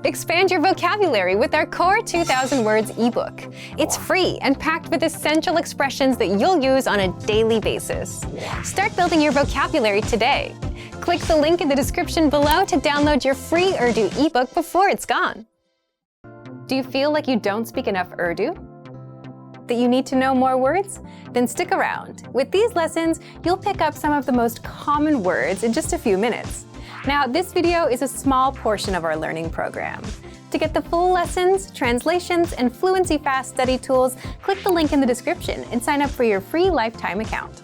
Expand your vocabulary with our Core 2000 Words ebook. It's free and packed with essential expressions that you'll use on a daily basis. Start building your vocabulary today. Click the link in the description below to download your free Urdu ebook before it's gone. Do you feel like you don't speak enough Urdu? That you need to know more words? Then stick around. With these lessons, you'll pick up some of the most common words in just a few minutes. Now, this video is a small portion of our learning program. To get the full lessons, translations, and Fluency Fast study tools, click the link in the description and sign up for your free lifetime account.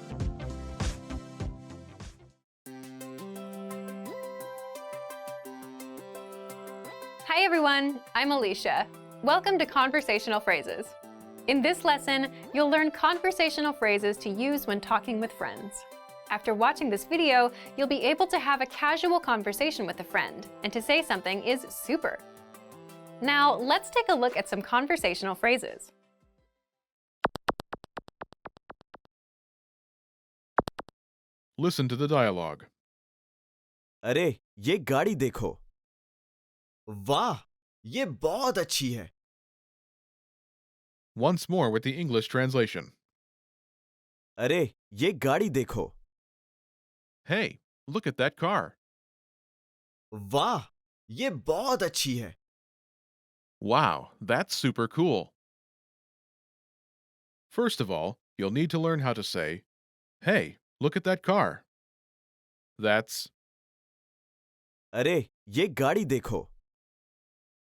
Hi everyone, I'm Alicia. Welcome to Conversational Phrases. In this lesson, you'll learn conversational phrases to use when talking with friends. After watching this video, you'll be able to have a casual conversation with a friend, and to say something is super. Now, let's take a look at some conversational phrases. Listen to the dialogue. अरे ये गाड़ी देखो वाह ये बहुत अच्छी है Once more with the English translation. अरे ये गाड़ी देखो Hey, look at that car. वाह ये बहुत अच्छी है Wow, that's super cool. First of all, you'll need to learn how to say, Hey, look at that car. That's, अरे ये गाड़ी देखो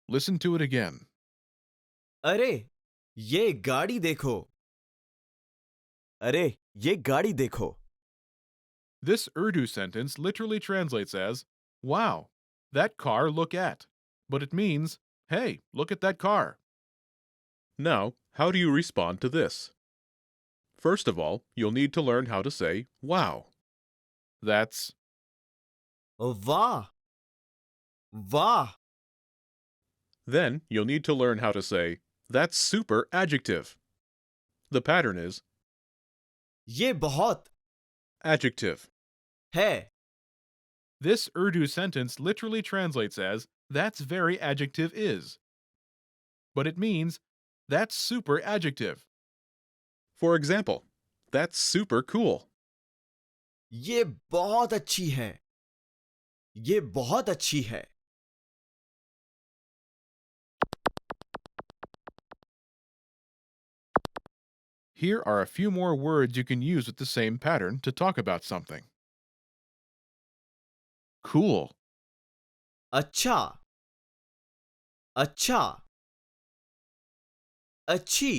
listen to it again. अरे ये गाड़ी देखो अरे ये गाड़ी देखो This Urdu sentence literally translates as, Wow, that car look at. But it means, Hey, look at that car. Now, how do you respond to this? First of all, you'll need to learn how to say, Wow. That's, वाह वाह then you'll need to learn how to say, That's super adjective. The pattern is ये बहुत adjective. है This Urdu sentence literally translates as, That's very adjective is. But it means, That's super adjective. For example, That's super cool. ये बहुत अच्छी है ये बहुत अच्छी है Here are a few more words you can use with the same pattern to talk about something. Cool, अच्छा अच्छा अच्छी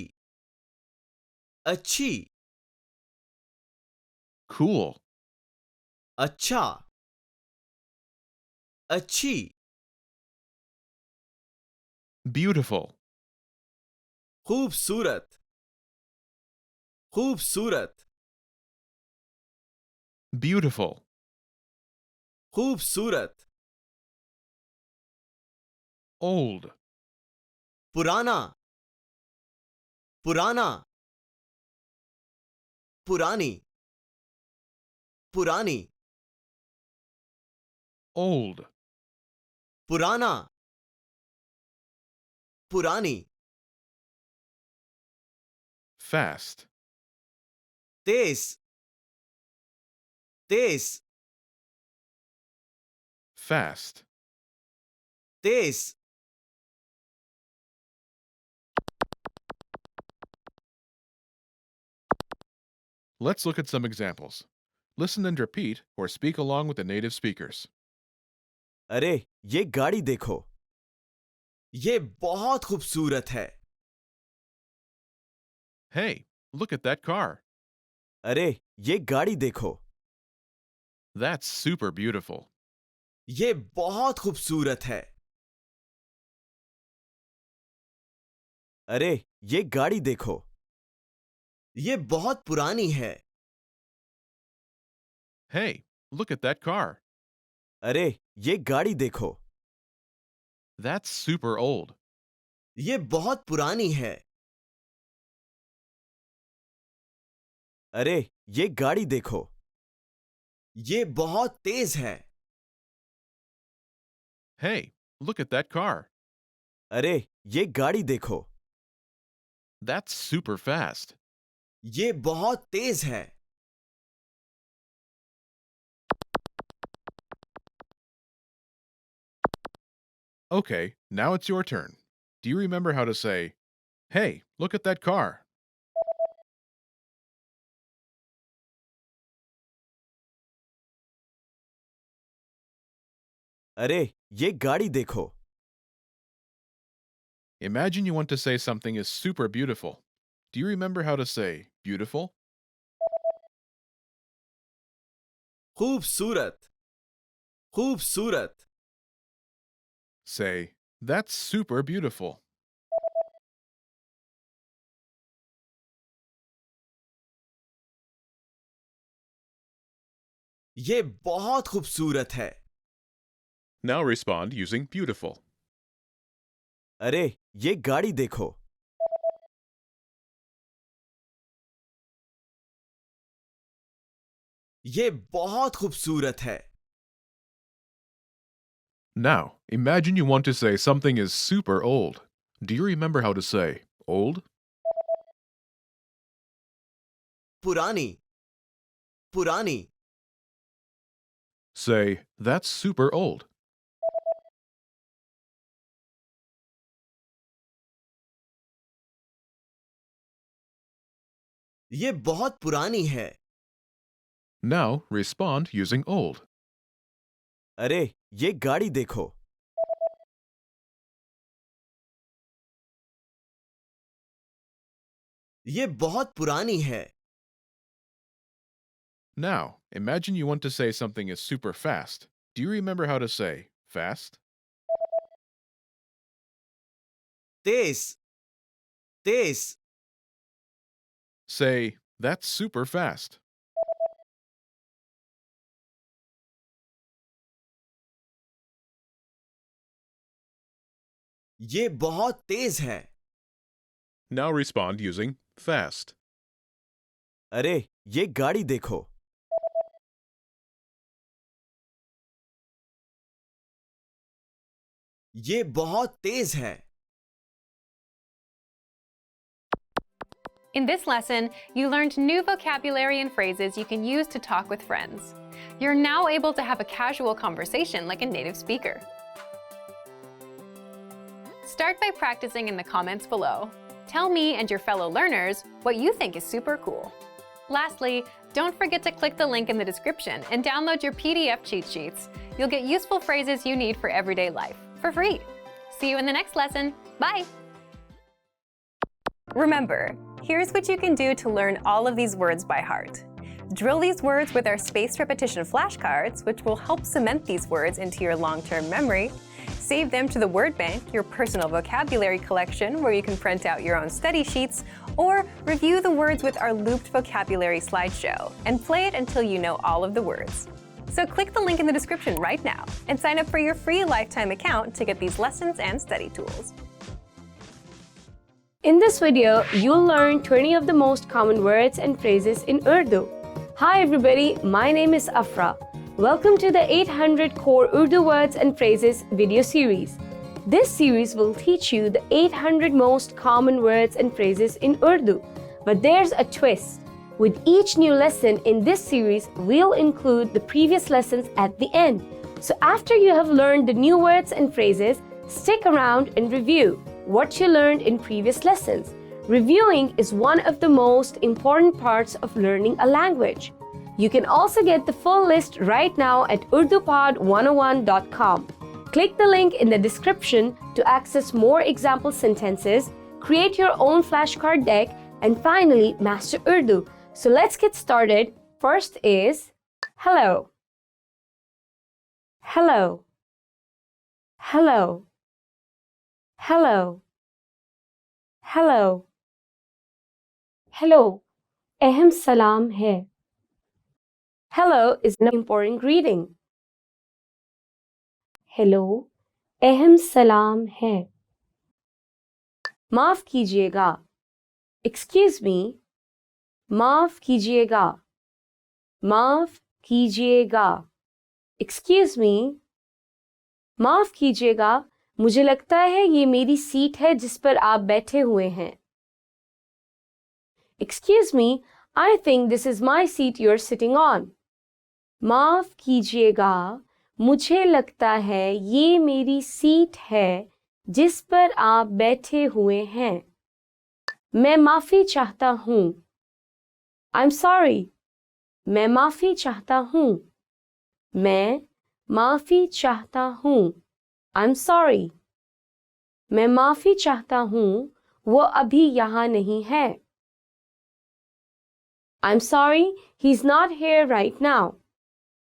अच्छी cool, अच्छा अच्छी beautiful, खूबसूरत खूबसूरत beautiful, खूबसूरत old, पुराना पुराना पुरानी पुरानी old, पुराना पुरानी fast, Tej Tej fast. Tej Let's look at some examples. Listen and repeat or speak along with the native speakers. अरे ये गाड़ी देखो ये बहुत खूबसूरत है Hey, look at that car. अरे ये गाड़ी देखो That's super beautiful. ये बहुत खूबसूरत है अरे ये गाड़ी देखो ये बहुत पुरानी है Hey, look at that car. अरे ये गाड़ी देखो That's super old. ये बहुत पुरानी है अरे ये गाड़ी देखो ये बहुत तेज है Hey, look at that car. अरे ये गाड़ी देखो, That's super fast. ये बहुत तेज है. Okay, now it's your turn. Do you remember how to say, hey, look at that car? अरे ये गाड़ी देखो, Imagine you want to say something is super beautiful. Do you remember how to say beautiful? खूबसूरत, खूबसूरत. Say, that's super beautiful. ये बहुत खूबसूरत है. Now respond using beautiful. अरे ये गाड़ी देखो, ये बहुत खूबसूरत है. Now, imagine you want to say something is super old. Do you remember how to say old? पुरानी, पुरानी. Say, that's super old. ये बहुत पुरानी है. Now, respond using old. अरे ये गाड़ी देखो, ये बहुत पुरानी है. Now, imagine you want to say something is super fast. Do you remember how to say fast? Tej, Tej. Say, that's super fast. ये बहुत तेज है. Now respond using fast. अरे ये गाड़ी देखो, ये बहुत तेज है. In this lesson, you learned new vocabulary and phrases you can use to talk with friends. You're now able to have a casual conversation like a native speaker. Start by practicing in the comments below. Tell me and your fellow learners what you think is super cool. Lastly, don't forget to click the link in the description and download your PDF cheat sheets. You'll get useful phrases you need for everyday life for free. See you in the next lesson. Bye! Remember, here's what you can do to learn all of these words by heart. Drill these words with our spaced repetition flashcards, which will help cement these words into your long-term memory. Save them to the word bank, your personal vocabulary collection, where you can print out your own study sheets, or review the words with our looped vocabulary slideshow and play it until you know all of the words. So click the link in the description right now and sign up for your free lifetime account to get these lessons and study tools. In this video, you'll learn 20 of the most common words and phrases in Urdu. Hi everybody, my name is Afra. Welcome to the 800 Core Urdu Words and Phrases video series. This series will teach you the 800 most common words and phrases in Urdu. But there's a twist. With each new lesson in this series, we'll include the previous lessons at the end. So after you have learned the new words and phrases, stick around and review what you learned in previous lessons. Reviewing is one of the most important parts of learning a language. You can also get the full list right now at urdupod101.com. Click the link in the description to access more example sentences, create your own flashcard deck, and finally master Urdu. So let's get started. First is hello. Hello. Hello. Hello. Hello. Hello. Ahem salam hai. Hello is an important greeting. Hello. Ahem salam hai. Maaf kijiyega. Excuse me. Maaf kijiyega. Maaf kijiyega. Excuse me. Maaf kijiyega मुझे लगता है ये मेरी seat है जिस पर आप बैठे हुए हैं. Excuse me, I think this is my seat you're sitting on. माफ कीजिएगा, मुझे लगता है ये मेरी सीट है जिस पर आप बैठे हुए हैं. मैं माफी चाहता हूँ. I'm sorry. मैं माफी चाहता हूँ. मैं माफी चाहता हूँ. I'm sorry. मैं माफी चाहता हूँ, वो अभी यहाँ नहीं है. I'm sorry, he's not here right now.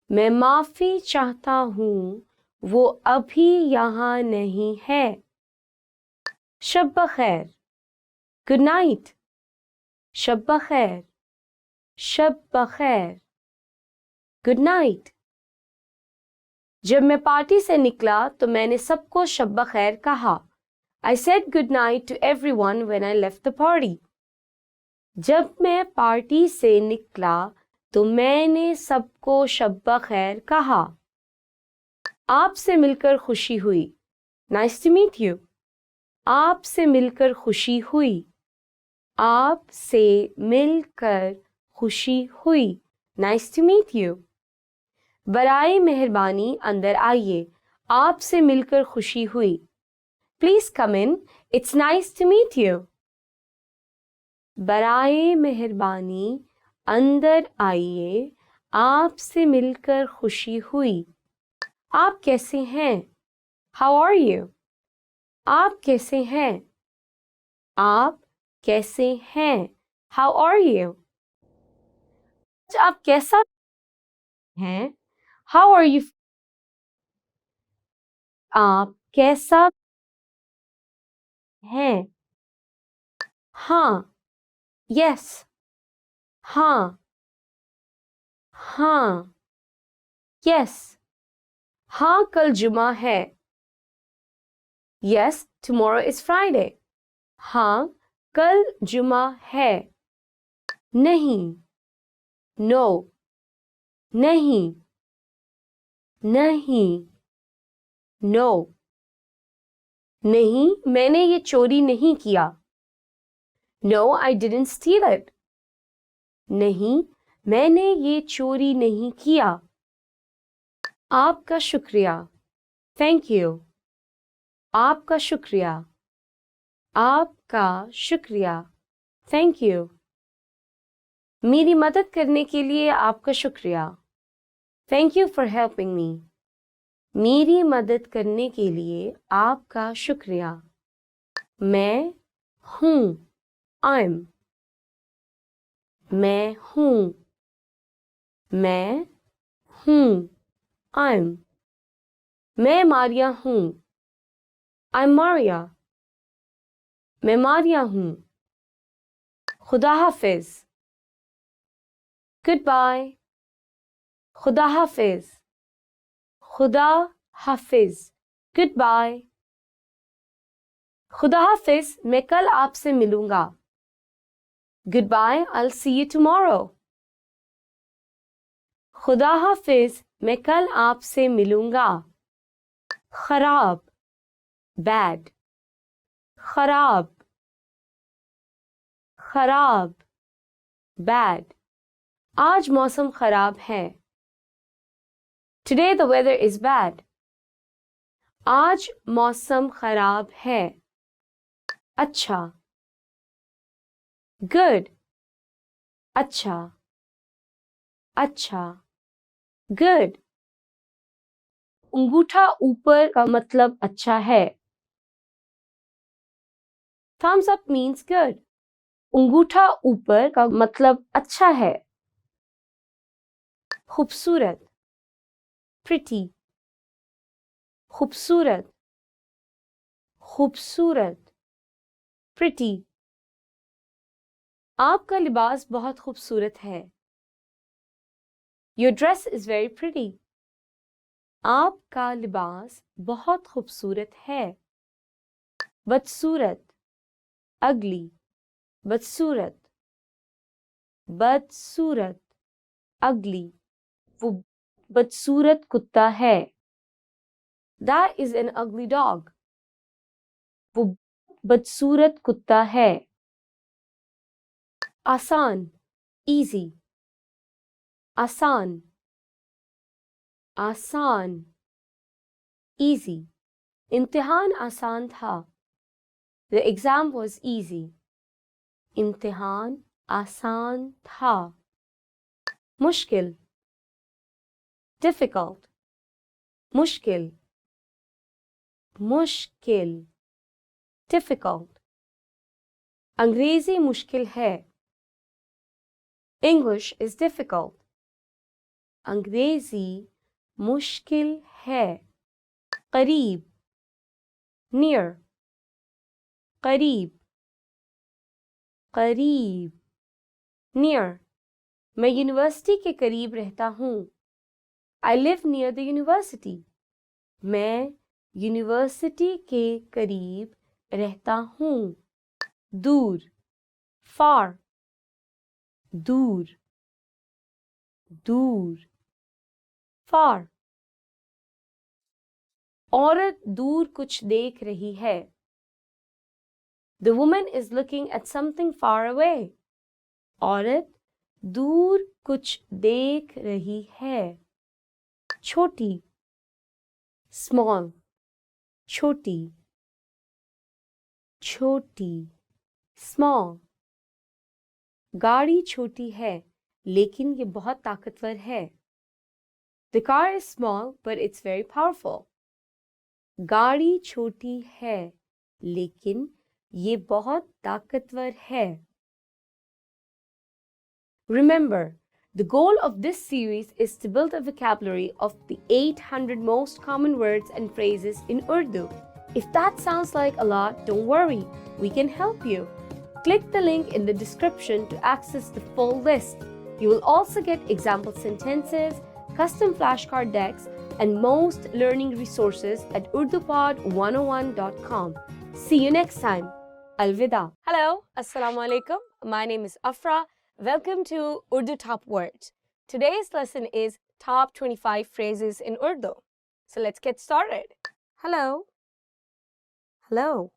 मैं माफी चाहता हूँ, वो अभी यहाँ नहीं है. शब बखैर. Good night. शब बखैर. शब बखैर. Good night. जब मैं पार्टी से निकला तो मैंने सबको शब बखैर कहा. I said good night to everyone when I left the party. जब मैं पार्टी से निकला तो मैंने सबको शब बखैर कहा. आपसे मिलकर खुशी हुई. Nice to meet you. आपसे मिलकर खुशी हुई. आपसे मिलकर खुशी हुई. Nice to meet you. बराए मेहरबानी अंदर आइए. आपसे मिलकर खुशी हुई. Please come in. It's nice to meet you. बराए मेहरबानी अंदर आइए. आपसे मिलकर खुशी हुई. आप कैसे हैं? How are you? आप कैसे हैं? आप कैसे हैं? How are you? आप कैसा हैं? How are you? आप कैसा हैं? हाँ. Yes. हाँ. हाँ. Yes. हाँ, कल जुमा है. Yes, tomorrow is Friday. हाँ, कल जुमा है. नहीं. No. नहीं. नहीं. No. नहीं, मैंने ये चोरी नहीं किया. No, I didn't steal it. नहीं, मैंने ये चोरी नहीं किया. आपका शुक्रिया. Thank you. आपका शुक्रिया. आपका शुक्रिया. Thank you. मेरी मदद करने के लिए आपका शुक्रिया. Thank you for helping me. मेरी मदद करने के लिए आपका शुक्रिया. मैं हूँ. I'm. मैं हूँ. मैं हूँ. I'm. मैं मारिया हूँ. I'm Maria. मैं मारिया हूँ. खुदा हाफिज. Goodbye. खुदा हाफिज. खुदा हाफिज. Goodbye. खुदा हाफिज, मैं कल आपसे मिलूंगा. Goodbye, I'll see you tomorrow. खुदा हाफिज, मैं कल आपसे मिलूंगा. खराब. Bad. खराब. खराब. Bad. आज मौसम खराब है. Today the weather is bad. आज मौसम खराब है. अच्छा. Good. अच्छा. अच्छा. Good. अंगूठा ऊपर का मतलब अच्छा है. Thumbs up means good. अंगूठा ऊपर का मतलब अच्छा है. खूबसूरत. Pretty. खूबसूरत. खूबसूरत. Pretty. आपका लिबास बहुत खूबसूरत है. Your dress is very pretty. आपका लिबास बहुत खूबसूरत है. बदसूरत. Ugly. बदसूरत. बदसूरत. Ugly. वो बदसूरत कुत्ता है. That is an ugly dog. वो बदसूरत कुत्ता है। आसान, easy, आसान, आसान, easy. इम्तिहान आसान था। The exam was easy. इम्तिहान आसान था। मुश्किल, difficult, मुश्किल, मुश्किल, difficult. अंग्रेजी मुश्किल है। English is difficult. अंग्रेजी मुश्किल है। करीब, near, करीब, करीब, near. मैं यूनिवर्सिटी के करीब रहता हूँ। I live near the university. मैं यूनिवर्सिटी के करीब रहता हूँ। दूर, far, दूर, दूर, far. औरत दूर कुछ देख रही है। The woman is looking at something far away. औरत दूर कुछ देख रही है। छोटी, small, छोटी, छोटी, small. गाड़ी छोटी है लेकिन ये बहुत ताकतवर है। The car is small but it's very powerful. गाड़ी छोटी है लेकिन ये बहुत ताकतवर है। Remember, the goal of this series is to build a vocabulary of the 800 most common words and phrases in Urdu. If that sounds like a lot, don't worry, we can help you. Click the link in the description to access the full list. You will also get example sentences, custom flashcard decks, and most learning resources at urdupod101.com. See you next time. Alvida. Hello, Assalamu alaikum. My name is Afra. Welcome to Urdu Top Words. Today's lesson is Top 25 Phrases in Urdu. So let's get started. Hello. Hello.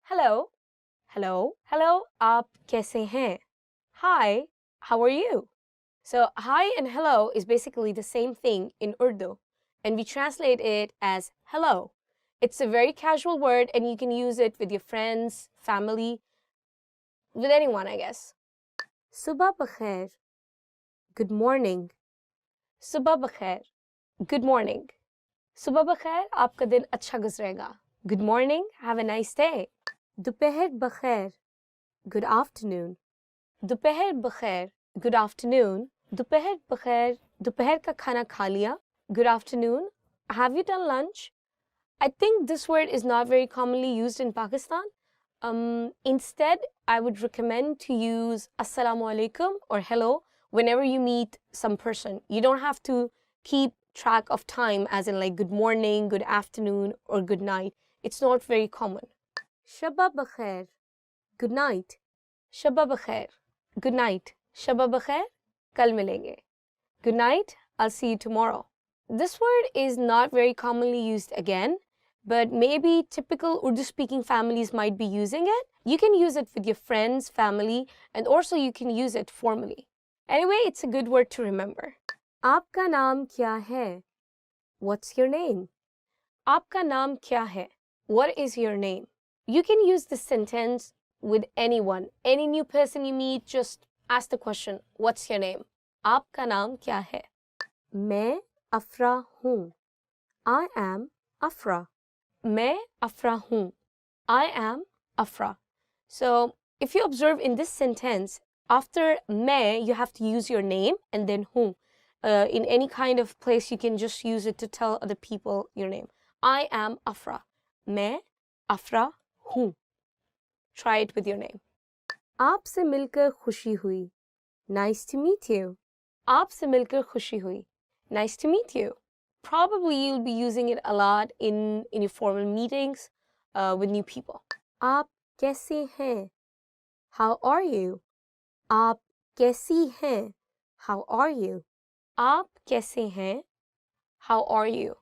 Hello. Hello. Hello. Aap kaise hain? Hi. How are you? So hi and hello is basically the same thing in Urdu, and we translate it as hello. It's a very casual word and you can use it with your friends, family, with anyone, I guess. Subah bakhair. Good morning. Subah bakhair. Good morning. Subah bakhair, aapka din acha guzrega. Good morning. Have a nice day. Dopahar bakhair. Good afternoon. Dopahar bakhair. Good afternoon. Dopahar bakhair. Dopahar ka khana kha liya. Good afternoon. Have you done lunch? I think this word is not very commonly used in Pakistan. Instead, I would recommend to use Assalamu alaikum or hello whenever you meet some person. You don't have to keep track of time as in like good morning, good afternoon, or good night. It's not very common. Shabba bakhair. Good night. Shabba bakhair. Good night. Shabba bakhair. Kal milenge. Good night. I'll see you tomorrow. This word is not very commonly used again, but maybe typical Urdu-speaking families might be using it. You can use it with your friends, family, and also you can use it formally. Anyway, it's a good word to remember. Aapka naam kya hai? What's your name? Aapka naam kya hai? What is your name? You can use this sentence with anyone. Any new person you meet, just ask the question, what's your name? Aapka naam kya hai? Main Afra hoon. I am Afra. Main Afra hoon. I am Afra. So, if you observe in this sentence, after main, you have to use your name and then hoon. In any kind of place, you can just use it to tell other people your name. I am Afra. Main Afra hoon. Try it with your name. Aapse milkar khushi hui. Nice to meet you. Aapse milkar khushi hui. Nice to meet you. Probably you'll be using it a lot in your formal meetings with new people. Aap kaise hain? How are you? Aap kaisi hain? How are you? Aap kaise hain? How are you?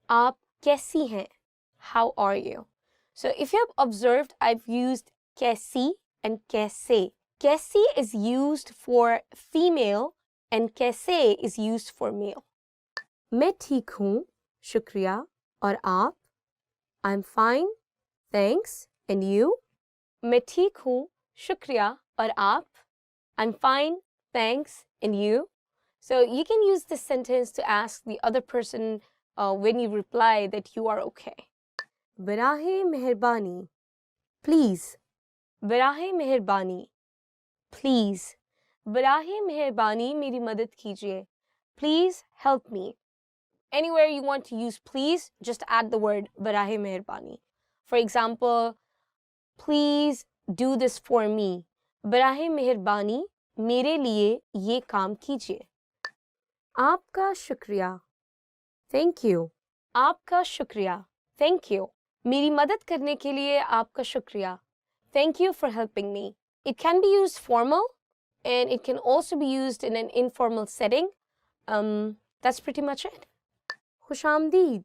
Aap kaisi hain? How are you? So if you have observed, I've used कैसी and कैसे. कैसी is used for female and कैसे is used for male. मैं ठीक हूँ, शुक्रिया, और आप? I'm fine, thanks, and you? मैं ठीक हूँ, शुक्रिया, और आप? I'm fine, thanks, and you? So you can use this sentence to ask the other person when you reply that you are okay. बराहे मेहरबानी, please. बराहे मेहरबानी, please. बराहे मेहरबानी मेरी मदद कीजिए. Please help me. Anywhere you want to use please, just add the word barahe meherbani. For example, please do this for me. Barahe meherbani, mere liye ye kaam kijiye. Aapka shukriya. Thank you. Aapka shukriya. Thank you. Meri madad karne ke liye aapka shukriya. Thank you for helping me. It can be used formal and it can also be used in an informal setting. That's pretty much it. Khushamdeed.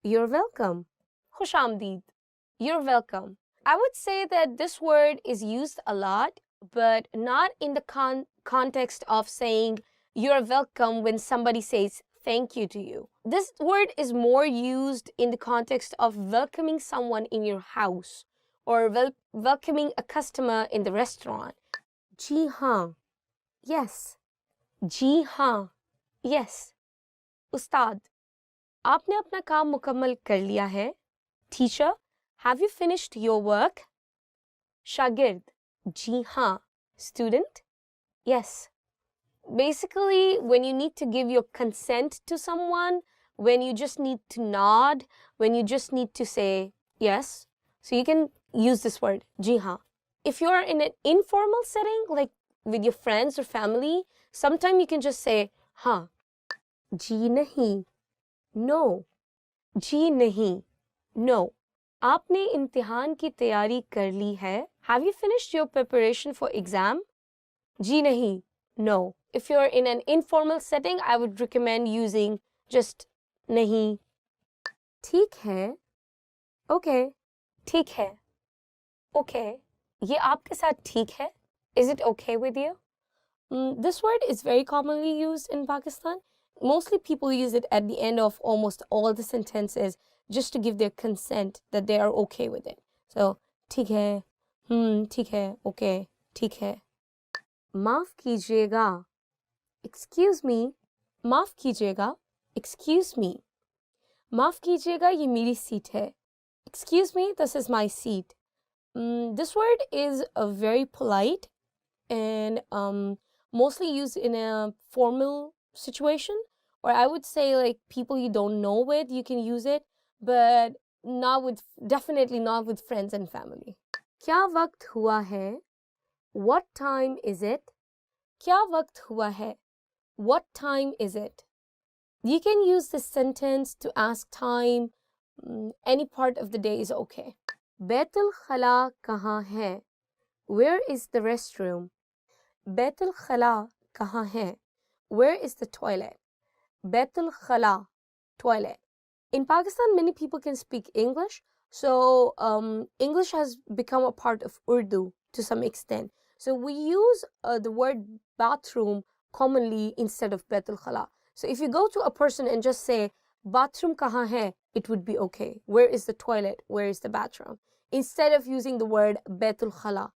You're welcome. Khushamdeed. You're welcome. I would say that this word is used a lot, but not in the context of saying you're welcome when somebody says thank you to you. This word is more used in the context of welcoming someone in your house or welcoming a customer in the restaurant. Ji haan. Yes. Ji haan. Yes. Ustad. आपने अपना काम मुकम्मल कर लिया है? Teacher, have you finished your work? शागिर्द, जी हाँ. Student, yes. Basically, when you need to give your consent to someone, when you just need to nod, when you just need to say yes, so you can use this word, जी हाँ. If you're in an informal setting, like with your friends or family, sometimes you can just say हाँ. जी नहीं. No. जी नहीं. No. आपने इम्तिहान की तैयारी कर ली है? Have you finished your preparation for exam? जी नहीं. No. If you're in an informal setting, I would recommend using just नहीं. ठीक है. Okay. ठीक है. Okay. ये आपके साथ ठीक है? Is it okay with you? This word is very commonly used in Pakistan. Mostly people use it at the end of almost all the sentences just to give their consent that they are okay with it. So, ठीक है, ठीक है, okay, ठीक है. माफ कीजिएगा. Excuse me. माफ कीजिएगा. Excuse me. माफ कीजिएगा, ये मेरी सीट है. Excuse me, this is my seat. This word is very polite and mostly used in a formal situation, or I would say like people you don't know with, you can use it, but definitely not with friends and family. क्या वक्त हुआ है? What time is it? क्या वक्त हुआ है? What time is it? You can use this sentence to ask time. Any part of the day is okay. Betul खला कहाँ है? Where is the restroom? Betul खला कहाँ है? Where is the toilet? Baitul Khala, toilet. In Pakistan, many people can speak English, so English has become a part of Urdu to some extent. So we use the word bathroom commonly instead of Baitul Khala. So if you go to a person and just say, bathroom kahan hai, it would be okay. Where is the toilet? Where is the bathroom? Instead of using the word Baitul Khala.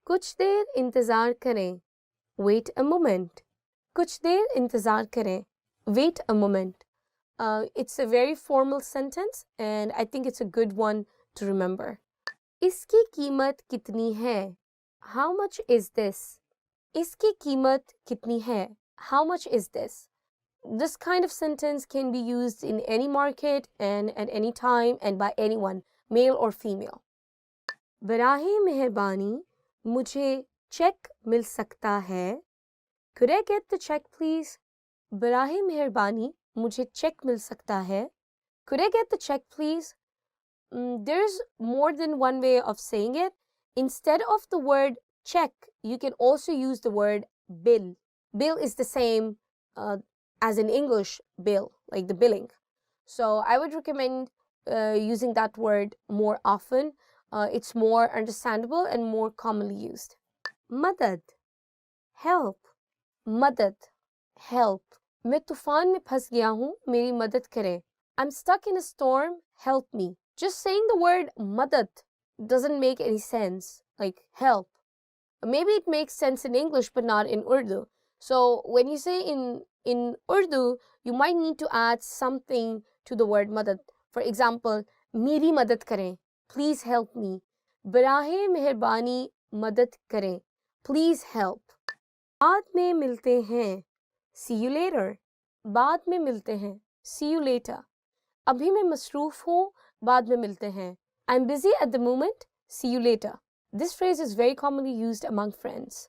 Kuch der intezar kare. Wait a moment. Kuch der intezar kare. Wait a moment. It's a very formal sentence and I think it's a good one to remember. Iski कीमत कितनी है? How much is this? Iski कीमत कितनी है? How much is this? This kind of sentence can be used in any market and at any time and by anyone, male or female. बराहे मेहरबानी मुझे check मिल सकता है? Could I get the check please? बराहे मेहरबानी मुझे check मिल सकता है? Could I get the check please? There's more than one way of saying it. Instead of the word check, you can also use the word bill. Bill is the same as in English bill, like the billing. So I would recommend using that word more often. It's more understandable and more commonly used. Madad, help. Madad, help. मैं तूफान में फंस गया हूँ, मेरी मदद करें. I'm stuck in a storm, help me. Just saying the word madad doesn't make any sense, like help. Maybe it makes sense in English, but not in Urdu. So when you say in Urdu, you might need to add something to the word madad. For example, मेरी मदद करें, please help me. बराहे मेहरबानी मदद करें, please help. बाद में मिलते हैं, see you later. बाद में मिलते हैं, see you later. अभी मैं मसरूफ हूँ, बाद में मिलते हैं. I'm busy at the moment, see you later. This phrase is very commonly used among friends.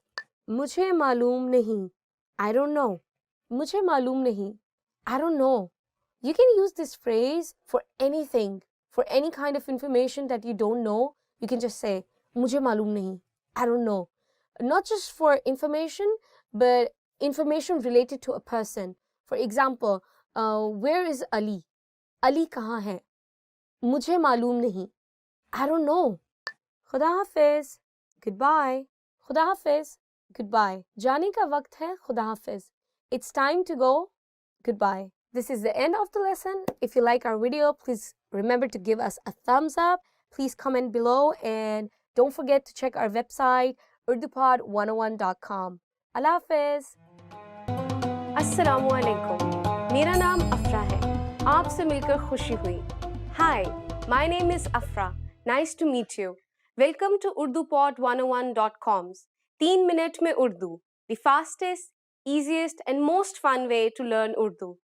मुझे मालूम नहीं, I don't know. मुझे मालूम नहीं, I don't know. You can use this phrase for anything, for any kind of information that you don't know. You can just say, मुझे मालूम नहीं, I don't know. Not just for information, but information related to a person. For example, where is Ali? Ali कहाँ है? मुझे मालूम नहीं, I don't know. खुदा हाफिज, goodbye. खुदा हाफिज, goodbye. जाने का वक्त है, खुदा हाफिज. It's time to go, goodbye. This is the end of the lesson. If you like our video, please remember to give us a thumbs up. Please comment below and don't forget to check our website urdupod101.com. Allah Hafiz. Assalamu alaikum. मेरा नाम अफरा है. आपसे मिलकर खुशी हुई. Hi, my name is Afra. Nice to meet you. Welcome to urdupod101.com's 3 minute में Urdu, the fastest, easiest and most fun way to learn Urdu.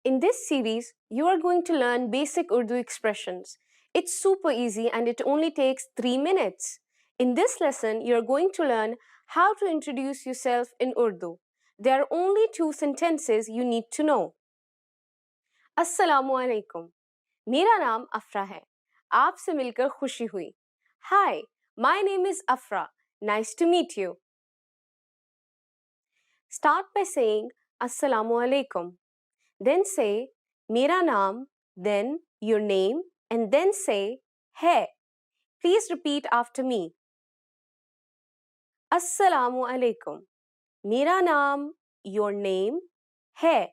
In this series, you are going to learn basic Urdu expressions. It's super easy and it only takes 3 minutes. In this lesson, you are going to learn how to introduce yourself in Urdu. There are only 2 sentences you need to know. Assalamu alaikum. मेरा नाम अफरा है. आपसे मिलकर खुशी हुई. Hi, my name is Afra. Nice to meet you. Start by saying Assalamu alaikum. Then say मेरा नाम, then your name, and then say है. Please repeat after me. Assalamu alaikum. मेरा नाम, your name, है.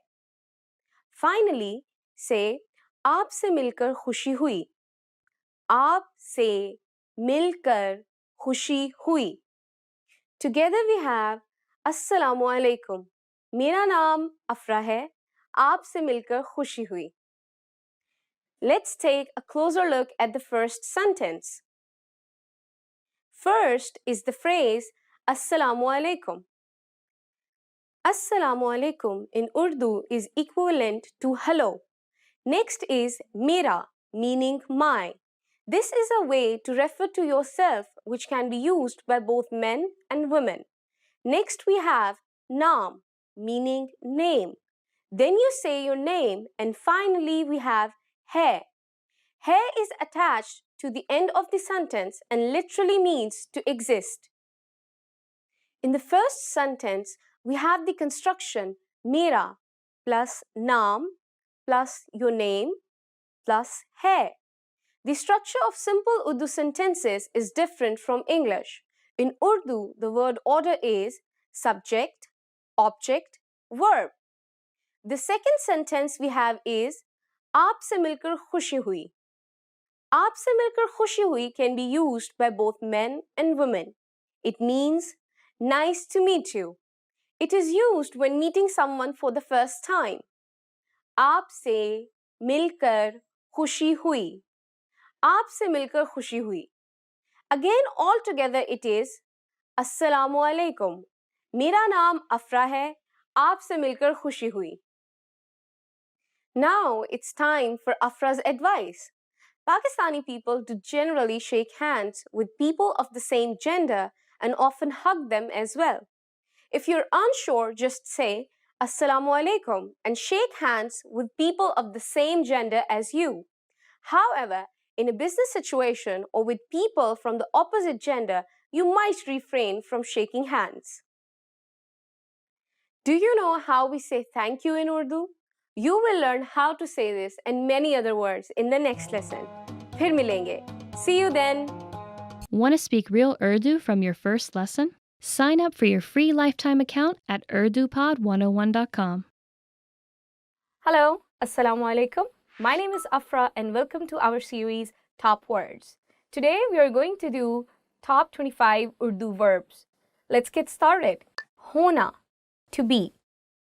Finally, say आपसे मिलकर खुशी हुई. आपसे मिलकर खुशी हुई. Together we have Assalamu alaikum. मेरा नाम अफरा है. आपसे मिलकर खुशी हुई. Let's take a closer look at the first sentence. First is the phrase Assalamu alaikum. Assalamu alaikum in Urdu is equivalent to hello. Next is mera, meaning my. This is a way to refer to yourself which can be used by both men and women. Next we have naam, meaning name. Then you say your name, and finally we have hai. Hai is attached to the end of the sentence and literally means to exist. In the first sentence, we have the construction mera plus naam plus your name plus hai. The structure of simple Urdu sentences is different from English. In Urdu, the word order is subject, object, verb. The second sentence we have is आपसे मिलकर खुशी हुई. आपसे मिलकर खुशी हुई can be used by both men and women. It means nice to meet you. It is used when meeting someone for the first time. आपसे मिलकर खुशी हुई. आपसे मिलकर खुशी हुई. Again, all together it is Assalamu alaikum. मेरा नाम अफरा है. आपसे मिलकर खुशी हुई. Now it's time for Afra's advice. Pakistani people do generally shake hands with people of the same gender and often hug them as well. If you're unsure, just say Assalamu alaikum and shake hands with people of the same gender as you. However, in a business situation or with people from the opposite gender, you might refrain from shaking hands. Do you know how we say thank you in Urdu? You will learn how to say this and many other words in the next lesson. फिर मिलेंगे. See you then. Want to speak real Urdu from your first lesson? Sign up for your free lifetime account at urdupod101.com. Hello, Assalamu alaikum. My name is Afra and welcome to our series Top Words. Today we are going to do top 25 Urdu verbs. Let's get started. Hona, to be.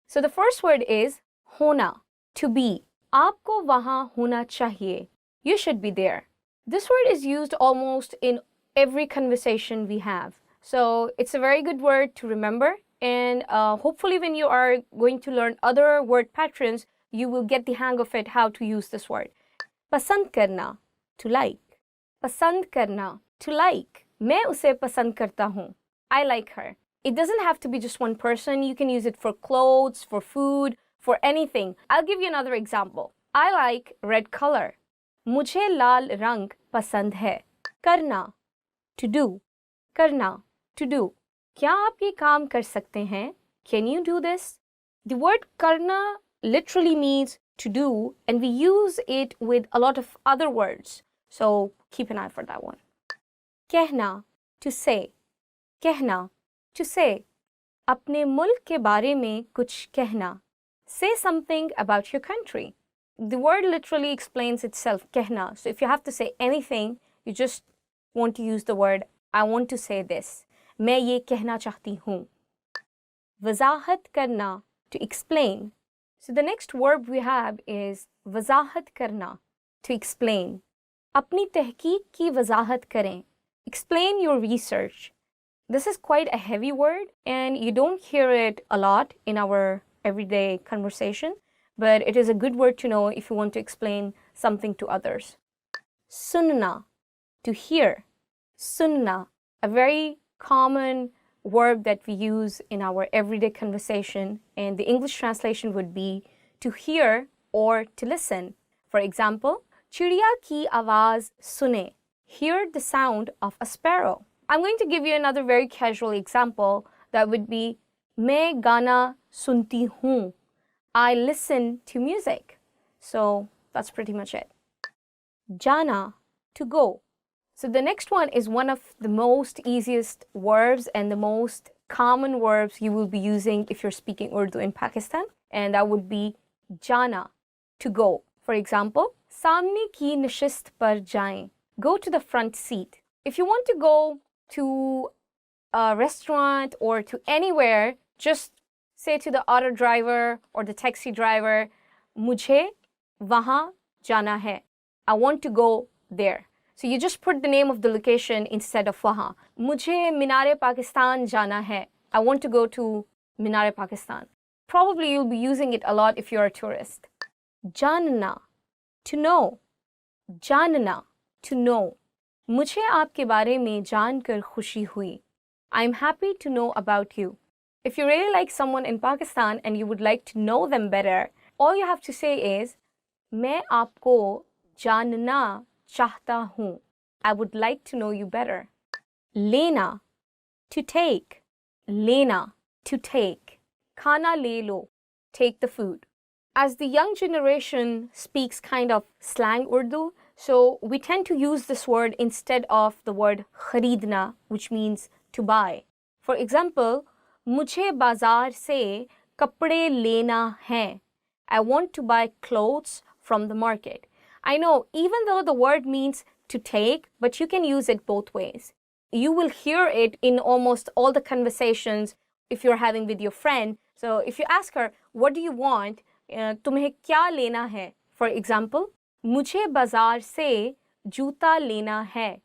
So the first word is hona, to be. Aapko wahan hona chahiye. You should be there. This word is used almost in every conversation we have. So it's a very good word to remember, and hopefully when you are going to learn other word patterns, you will get the hang of it, how to use this word. Pasand karna, to like. Pasand karna, to like. Main use pasand karta hoon. I like her. It doesn't have to be just one person. You can use it for clothes, for food, for anything. I'll give you another example. I like red color. Mujhe laal rang pasand hai. Karna, to do. Karna, to do. क्या आप ये काम कर सकते हैं? Can you do this? The word karna literally means to do, and we use it with a lot of other words. So keep an eye for that one. कहना, to say. कहना, to say. अपने मुल्क के बारे में कुछ कहना. Say something about your country. The word literally explains itself, कहना. So if you have to say anything, you just want to use the word, I want to say this. मैं ये कहना चाहती हूँ. वज़ाहत करना, to explain. So the next verb we have is वज़ाहत करना, to explain. अपनी तहकीक की वज़ाहत करें. Explain your research. This is quite a heavy word, and you don't hear it a lot in our everyday conversation, but it is a good word to know if you want to explain something to others. Sunna, to hear. Sunna, a very common verb that we use in our everyday conversation, and the English translation would be to hear or to listen. For example, चिड़िया की आवाज़ सुने. Hear the sound of a sparrow. I'm going to give you another very casual example that would be मैं गाना सुनती हूँ. I listen to music. So that's pretty much it. Jana, to go. So the next one is one of the most easiest verbs and the most common verbs you will be using if you're speaking Urdu in Pakistan, and that would be jana, to go. For example, सामने की नशिस्त पर जाएं. Go to the front seat. If you want to go to a restaurant or to anywhere, just say to the auto driver or the taxi driver, मुझे वहाँ जाना है. I want to go there. So you just put the name of the location instead of वहाँ. मुझे मीनार पाकिस्तान जाना है. I want to go to Minar Pakistan. Probably you'll be using it a lot if you're a tourist. जानना, to know. जानना, to know. मुझे आपके बारे में जानकर खुशी हुई. I'm happy to know about you. If you really like someone in Pakistan and you would like to know them better, all you have to say is, मैं आपको जानना चाहता हूँ. I would like to know you better. लेना, to take. लेना, to take. खाना ले लो. Take the food. As the young generation speaks kind of slang Urdu, so we tend to use this word instead of the word खरीदना, which means to buy. For example, मुझे बाजार से कपड़े लेना है. I want to buy clothes from the market. I know, even though the word means to take, but you can use it both ways. You will hear it in almost all the conversations if you're having with your friend. So if you ask her, what do you want? तुम्हें क्या लेना है? For example, मुझे बाजार से जूता लेना है.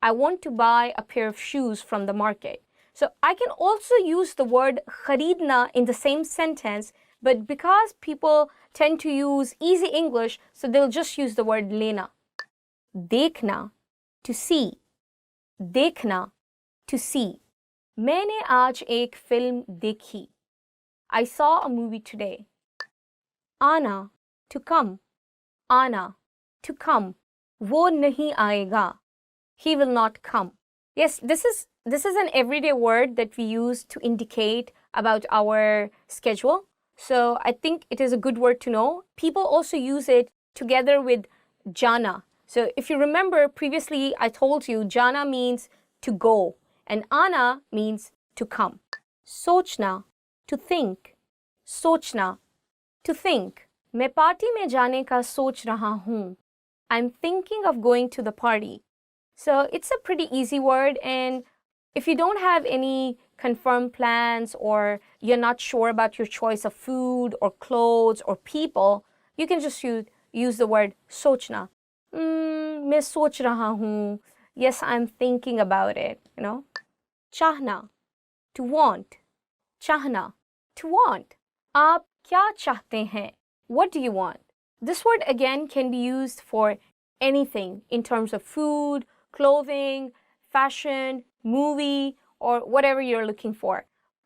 I want to buy a pair of shoes from the market. So I can also use the word kharidna in the same sentence, but because people tend to use easy English, so they'll just use the word lena. देखना, to see. देखना, to see. मैंने आज एक film देखी. I saw a movie today. आना, to come. आना, to come. वो नहीं आएगा. He will not come. Yes, this is an everyday word that we use to indicate about our schedule. So I think it is a good word to know. People also use it together with jana. So if you remember previously, I told you jana means to go and ana means to come. Sochna, to think. Sochna, to think. मैं party में जाने का सोच रहा हूँ. I'm thinking of going to the party. So it's a pretty easy word, and if you don't have any confirmed plans or you're not sure about your choice of food or clothes or people, you can just use the word sochna. मैं सोच रहा हूँ. Yes, I'm thinking about it, you know. Chahna, to want. Chahna, to want. आप क्या चाहते हैं? What do you want? This word again can be used for anything in terms of food, clothing, fashion, movie, or whatever you're looking for.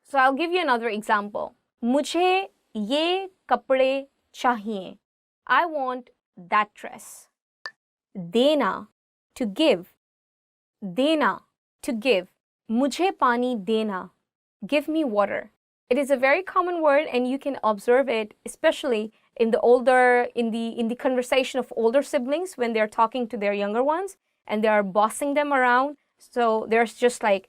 So I'll give you another example. मुझे ये कपड़े चाहिए. I want that dress. देना, to give. देना, to give. मुझे पानी देना. Give me water. It is a very common word, and you can observe it especially in the conversation of older siblings when they're talking to their younger ones and they are bossing them around. So there's just like,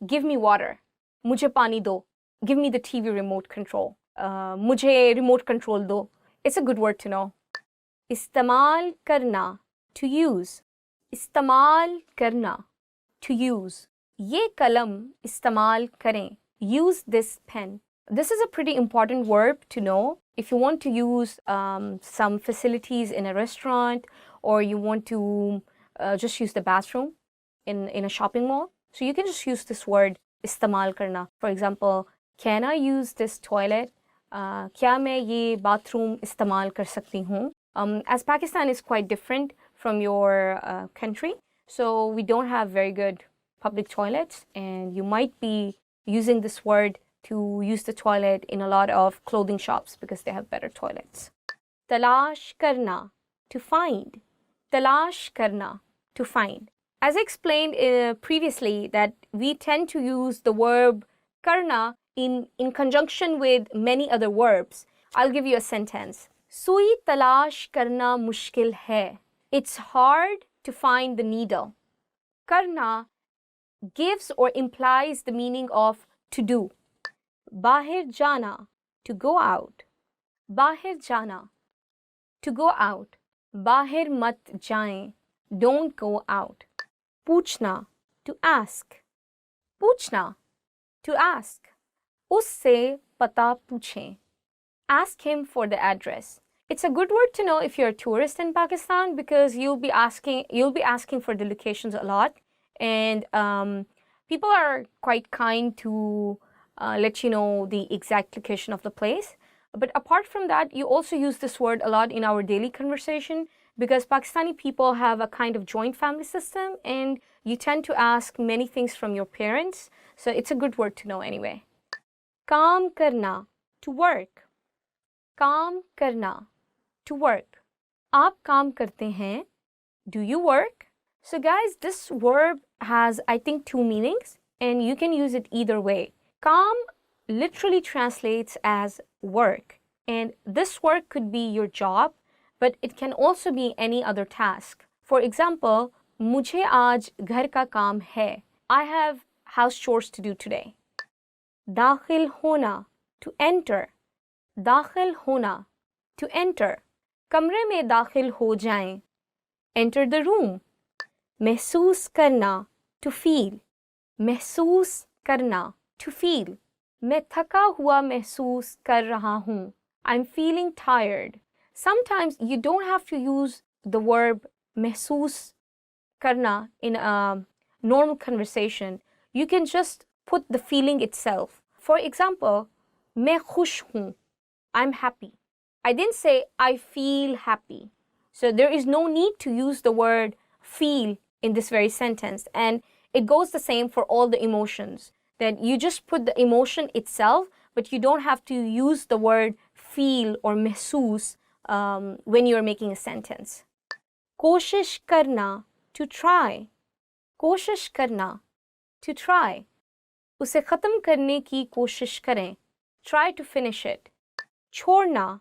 give me water. मुझे पानी दो. Give me the TV remote control. मुझे remote control दो. It's a good word to know. इस्तेमाल करना, to use. इस्तेमाल करना, to use. ये कलम इस्तेमाल करें. Use this pen. This is a pretty important verb to know. If you want to use some facilities in a restaurant, or you want to just use the bathroom in a shopping mall, so you can just use this word istamal karna. For example, can I use this toilet? क्या मैं ये bathroom istamal कर सकती हूँ? As Pakistan is quite different from your country, so we don't have very good public toilets, and you might be using this word to use the toilet in a lot of clothing shops because they have better toilets. Talash karna, to find. Talash karna, to find. As I explained previously, that we tend to use the verb karna in conjunction with many other verbs. I'll give you a sentence. Sui talash karna mushkil hai. It's hard to find the needle. Karna gives or implies the meaning of to do. Bahir jana, to go out. Bahir jana, to go out. Bahir mat jaएं, don't go out. Puchna, to ask. Puchna, to ask. Usse pata पूछें. Ask him for the address. It's a good word to know if you're a tourist in Pakistan because you'll be asking for the locations a lot. And people are quite kind to let you know the exact location of the place. But apart from that, you also use this word a lot in our daily conversation because Pakistani people have a kind of joint family system and you tend to ask many things from your parents. So it's a good word to know anyway. Kaam karna, to work. Kaam karna, to work. Aap kaam karte hain? Do you work? So guys, this verb has, I think, two meanings, and you can use it either way. Kaam literally translates as work, and this work could be your job, but it can also be any other task. For example, मुझे आज घर का काम है. I have house chores to do today. दाखिल होना, to enter. दाखिल होना, to enter. कमरे में दाखिल हो जाएं. Enter the room. महसूस करना, to feel. महसूस करना, to feel. मैं थका हुआ महसूस कर रहा हूँ. I'm feeling tired. Sometimes you don't have to use the verb महसूस करना in a normal conversation. You can just put the feeling itself. For example, मैं खुश हूँ. I'm happy. I didn't say I feel happy. So there is no need to use the word feel in this very sentence. And it goes the same for all the emotions. That you just put the emotion itself, but you don't have to use the word feel or महसूस when you're making a sentence. कोशिश करना, to try. कोशिश करना, to try. उसे ख़त्म करने की कोशिश करें. Try to finish it. छोड़ना,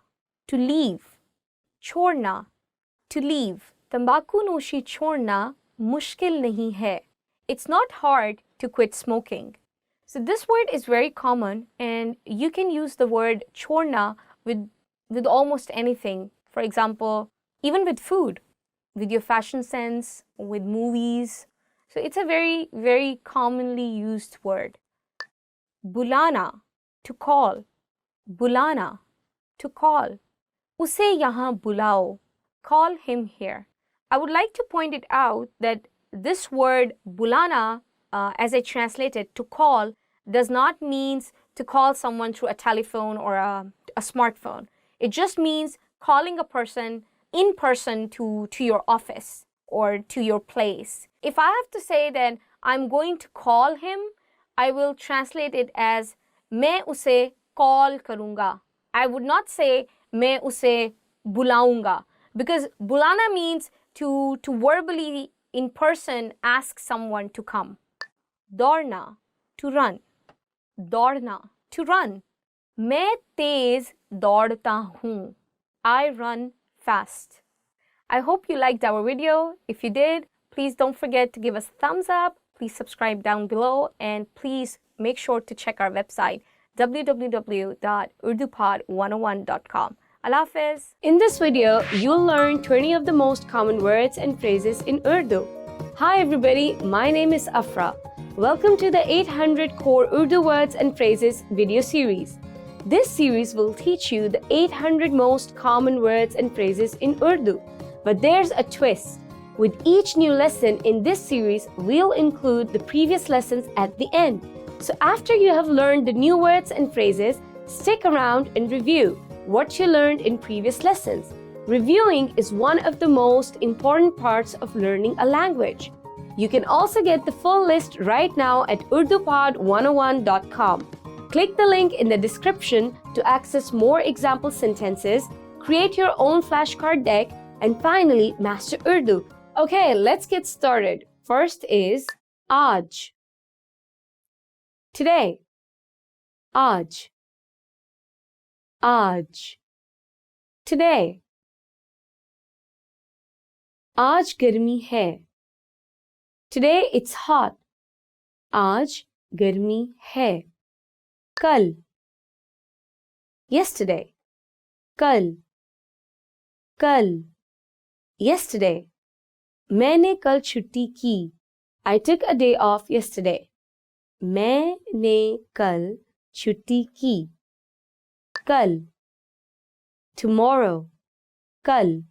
to leave. छोड़ना, to leave. तंबाकू नोशी छोड़ना मुश्किल नहीं है. It's not hard to quit smoking. So this word is very common and you can use the word छोड़ना with almost anything. For example, even with food, with your fashion sense, with movies. So it's a very, very commonly used word. बुलाना, to call. बुलाना, to call. उसे यहाँ बुलाओ. Call him here. I would like to point it out that this word bulana, as I translate it, to call, does not mean to call someone through a telephone or a smartphone. It just means calling a person in person to your office or to your place. If I have to say that I'm going to call him, I will translate it as मैं उसे call करूँगा. I would not say मैं उसे बुलाऊँगा, because bulana means to verbally in person ask someone to come. दौड़ना, to run. दौड़ना, to run. मैं तेज दौड़ता हूँ. I run fast. I hope you liked our video. If you did, please don't forget to give us a thumbs up. Please subscribe down below and please make sure to check our website www.urdupod101.com. Allah Hafiz. In this video, you'll learn 20 of the most common words and phrases in Urdu. Hi everybody, my name is Afra. Welcome to the 800 core Urdu words and phrases video series. This series will teach you the 800 most common words and phrases in Urdu. But there's a twist. With each new lesson in this series, we'll include the previous lessons at the end. So after you have learned the new words and phrases, stick around and review what you learned in previous lessons. Reviewing is one of the most important parts of learning a language. You can also get the full list right now at urdupod101.com. Click the link in the description to access more example sentences, create your own flashcard deck, and finally master Urdu. Okay, let's get started. First is aaj. Today. Aaj. Aaj. Today. Aaj गर्मी है. Today it's hot. Aaj गर्मी है. कल. Yesterday. कल. कल. Yesterday. मैंने कल छुट्टी की. I took a day off yesterday. मैंने कल छुट्टी की. कल. Tomorrow. कल.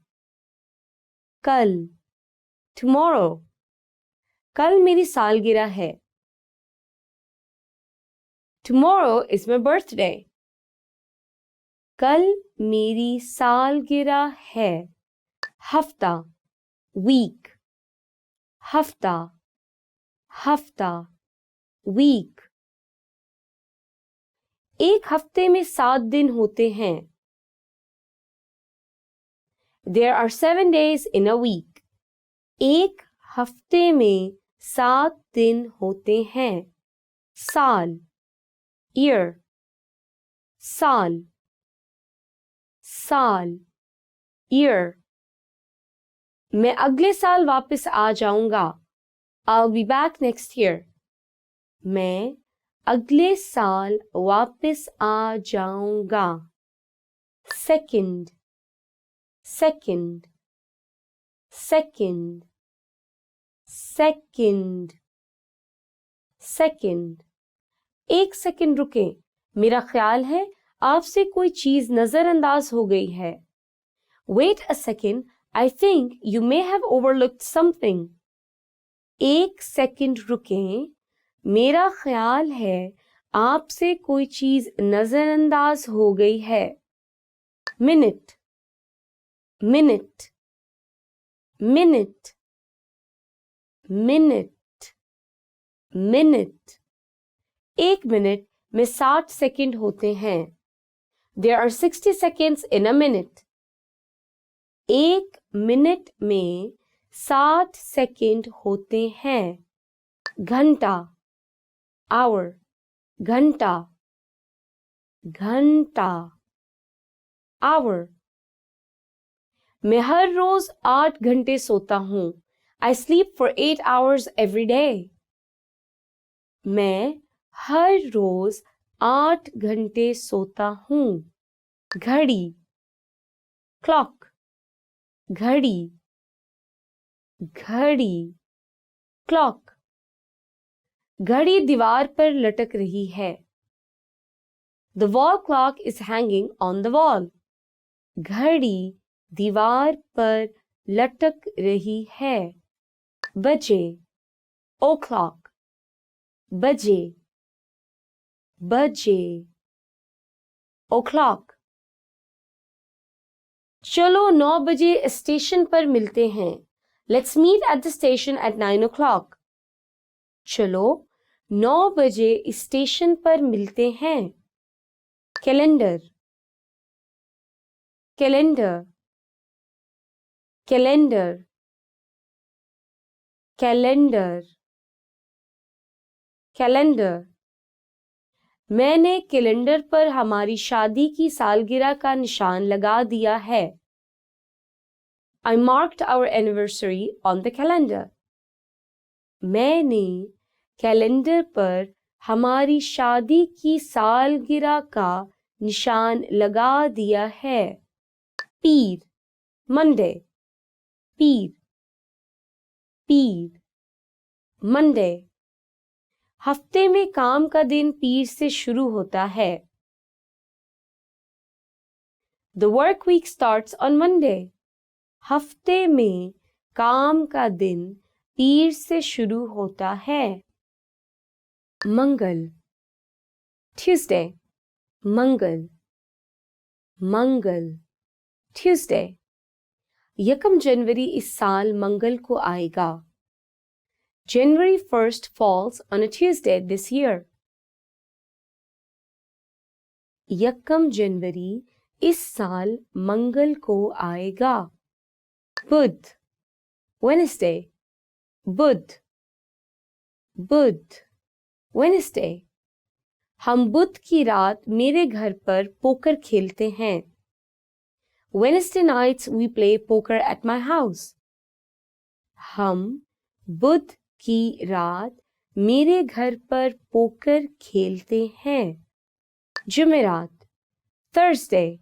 कल. Tomorrow. कल मेरी सालगिरह है. Tomorrow is my birthday. कल मेरी सालगिरह है. हफ्ता. Week. हफ्ता. हफ्ता. Week. एक हफ्ते में 7 दिन होते हैं. There are 7 days in a week. एक हफ्ते में 7 दिन होते हैं. साल. Year. साल. साल. Year. मैं अगले साल वापस आ जाऊंगा. I'll be back next year. मैं अगले साल वापस आ जाऊंगा. Second. Second. Second. Second. Second. एक सेकंड रुकें. मेरा ख्याल है आपसे कोई चीज नजरअंदाज हो गई है. Wait a second. I think you may have overlooked something. एक सेकंड रुकें. मेरा ख्याल है आपसे कोई चीज नजरअंदाज हो गई है. Minute. Minute. Minute. Minute. Minute. एक मिनट में 60 सेकंड होते हैं. There are 60 seconds in a minute. एक मिनट में 60 सेकंड होते हैं. घंटा. Hour. घंटा. घंटा. hour. मैं हर रोज 8 घंटे सोता हूँ. I sleep for 8 hours every day. मैं हर रोज 8 घंटे सोता हूँ. घड़ी, clock, घड़ी, घड़ी, clock. घड़ी दीवार पर लटक रही है. The wall clock is hanging on the wall. घड़ी दीवार पर लटक रही है. बजे, o'clock, बजे, बजे, o'clock. चलो 9 बजे स्टेशन पर मिलते हैं. Let's meet at the station at 9 o'clock. चलो 9 बजे स्टेशन पर मिलते हैं. Calendar, calendar, calendar, calendar, calendar. मैंने कैलेंडर पर हमारी शादी की सालगिरह का निशान लगा दिया है. I marked our anniversary on the calendar. मैंने कैलेंडर पर हमारी शादी की सालगिरह का निशान लगा दिया है. पीर, मंडे, पीर, पीर, मंडे. हफ्ते में काम का दिन पीर से शुरू होता है. The work week starts on Monday. हफ्ते में काम का दिन पीर से शुरू होता है. मंगल, Tuesday, मंगल, मंगल, Tuesday. 1 जनवरी इस साल मंगल को आएगा. January 1st falls on a Tuesday this year. 1 जनवरी इस साल मंगल को आएगा. बुध, Wednesday, बुध, बुध, Wednesday. हम बुध की रात मेरे घर पर पोकर खेलते हैं. Wednesday nights we play poker at my house. हम बुध की रात मेरे घर पर पोकर खेलते हैं. जुमेरात, Thursday,